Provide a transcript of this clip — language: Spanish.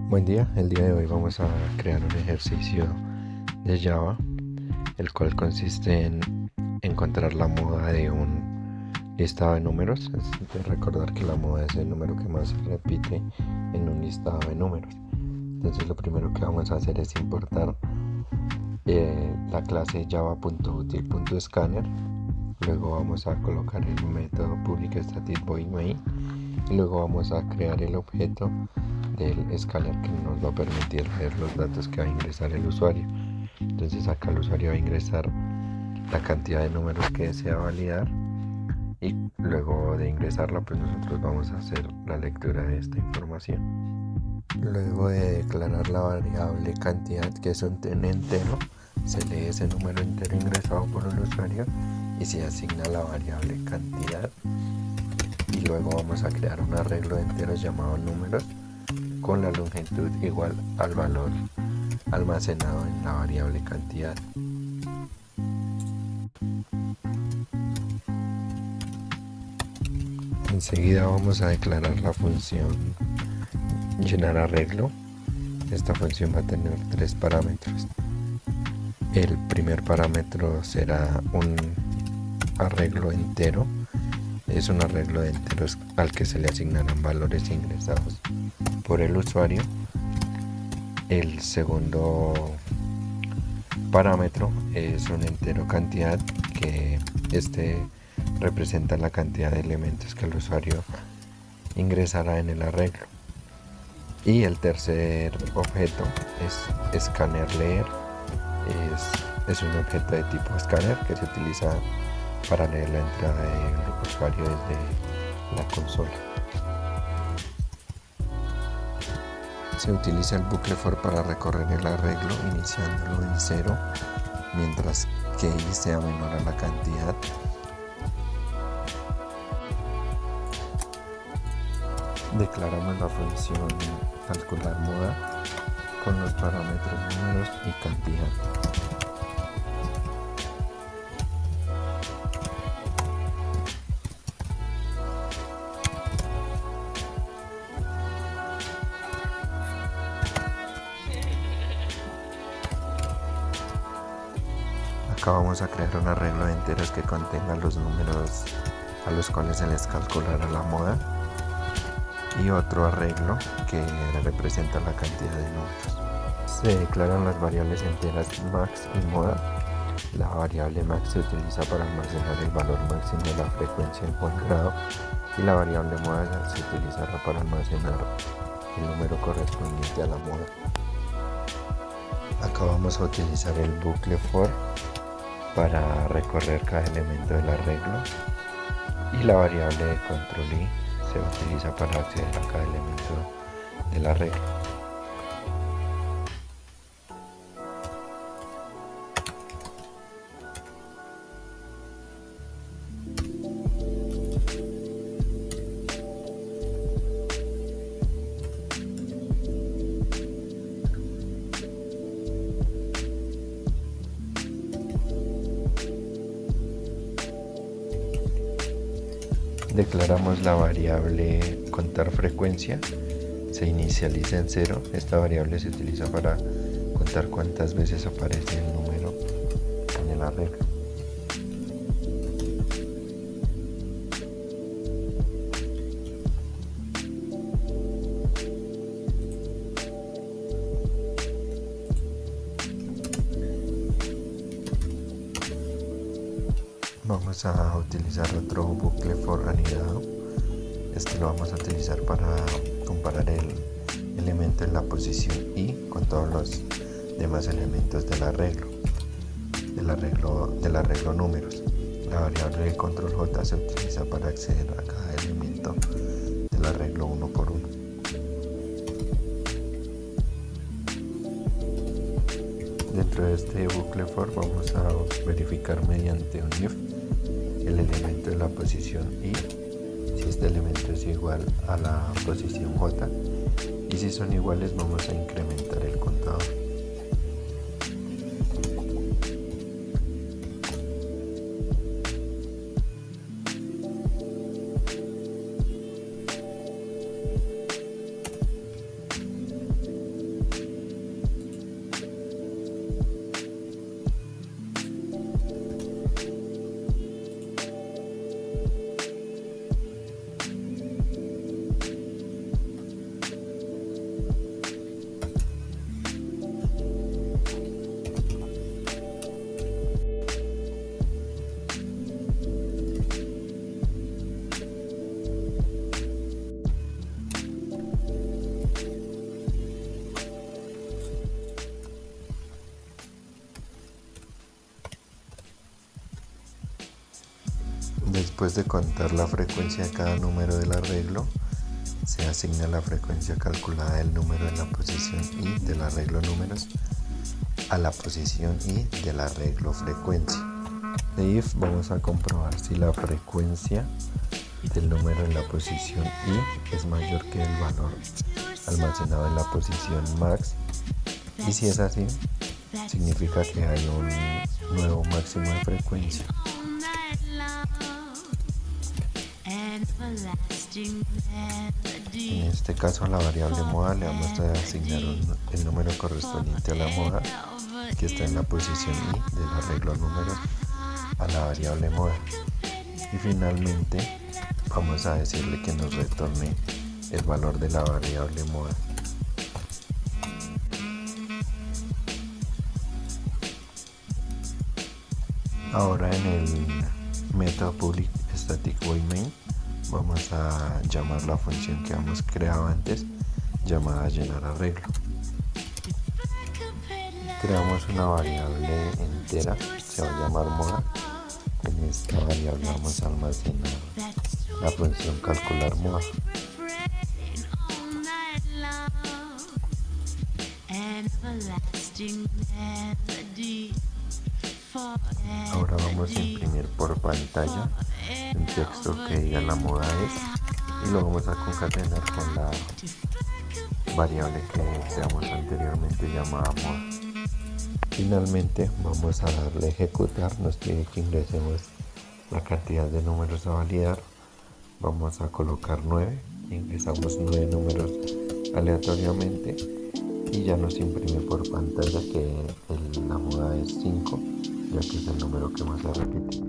Buen día, el día de hoy vamos a crear un ejercicio de Java, el cual consiste en encontrar la moda de un listado de números. Es de recordar que la moda es el número que más se repite en un listado de números. Entonces lo primero que vamos a hacer es importar la clase java.util.scanner. Luego vamos a colocar el método public static void main y luego vamos a crear el objeto del escáner que nos va a permitir ver los datos que va a ingresar el usuario. Entonces acá el usuario va a ingresar la cantidad de números que desea validar y luego de ingresarla pues nosotros vamos a hacer la lectura de esta información. Luego de declarar la variable cantidad, que es un entero, se lee ese número entero ingresado por el usuario y se asigna la variable cantidad, y luego vamos a crear un arreglo de enteros llamado números con la longitud igual al valor almacenado en la variable cantidad. Enseguida vamos a declarar la función llenar arreglo. Esta función va a tener tres parámetros. El primer parámetro será un arreglo entero. Es un arreglo de enteros al que se le asignarán valores ingresados por el usuario. El segundo parámetro es un entero cantidad, que representa la cantidad de elementos que el usuario ingresará en el arreglo. Y el tercer objeto es scanner leer. Es un objeto de tipo scanner que se utiliza para leer la entrada del usuario desde la consola. Se utiliza el bucle for para recorrer el arreglo iniciándolo en 0 mientras que y sea menor a la cantidad. Declaramos la función calcular moda con los parámetros números y cantidad. Acá vamos a crear un arreglo de enteros que contenga los números a los cuales se les calculará la moda y otro arreglo que representa la cantidad de números. Se declaran las variables enteras max y moda. La variable max se utiliza para almacenar el valor máximo de la frecuencia en buen grado y la variable moda se utilizará para almacenar el número correspondiente a la moda. Acá vamos a utilizar el bucle for para recorrer cada elemento del arreglo y la variable de control i se utiliza para acceder a cada elemento del arreglo. Declaramos la variable contar frecuencia, se inicializa en 0. Esta variable se utiliza para contar cuántas veces aparece el número en el arreglo. Vamos a utilizar otro bucle for anidado. Este lo vamos a utilizar para comparar el elemento en la posición i con todos los demás elementos del arreglo números. La variable de control j se utiliza para acceder a cada elemento del arreglo uno por uno. Dentro de este bucle for vamos a verificar mediante un if el elemento de la posición i, si este elemento es igual a la posición j, y si son iguales vamos a incrementar el contador. Después de contar la frecuencia de cada número del arreglo, se asigna la frecuencia calculada del número en la posición I del arreglo números a la posición I del arreglo frecuencia. De if vamos a comprobar si la frecuencia del número en la posición I es mayor que el valor almacenado en la posición max, y si es así, significa que hay un nuevo máximo de frecuencia. En este caso, a la variable moda le vamos a asignar el número correspondiente a la moda que está en la posición I del arreglo números a la variable moda, y finalmente vamos a decirle que nos retorne el valor de la variable moda. Ahora en el método public static void main vamos a llamar la función que hemos creado antes, llamada llenar arreglo. Creamos una variable entera, se va a llamar moda. En esta variable vamos a almacenar la función calcular moda. Ahora vamos a imprimir por pantalla un texto que diga la moda es, y lo vamos a concatenar con la variable que creamos anteriormente llamada moda. Finalmente vamos a darle a ejecutar, nos pide que ingresemos la cantidad de números a validar. Vamos a colocar 9, ingresamos 9 números aleatoriamente y ya nos imprime por pantalla que la moda es 5, ya que es el número que más se repite.